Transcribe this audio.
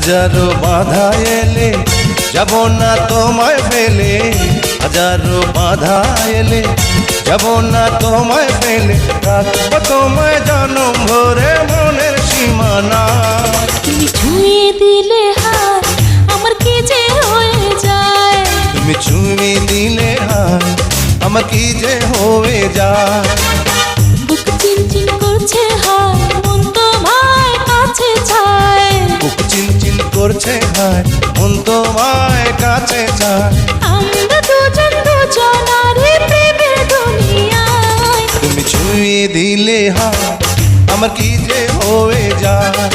হাজারো বাধা এলে যাব না তোমায় ফেলে, হাজারো বাধা এলে যাব না তোমায় ফেলে, রাখবো তোমায় জনম ভরে মনের সীমানা। তুমি ছুঁয়ে দিলে হাত আমার কি যে হয়ে যায়, তুমি ছুঁয়ে দিলে হাত আমার কি যে হয়ে যায়। বুক চিনচিন করছে হায় মন তোমায় কাছে চায়, বুক চিনচিন করছে হায় মন তোমায় কাছে যায়। আমরা দুজন দুজনারই প্রেমের দুনিয়ায়। তুমি ছুঁয়ে দিলে হাত আমার কি যে হয়ে যায়।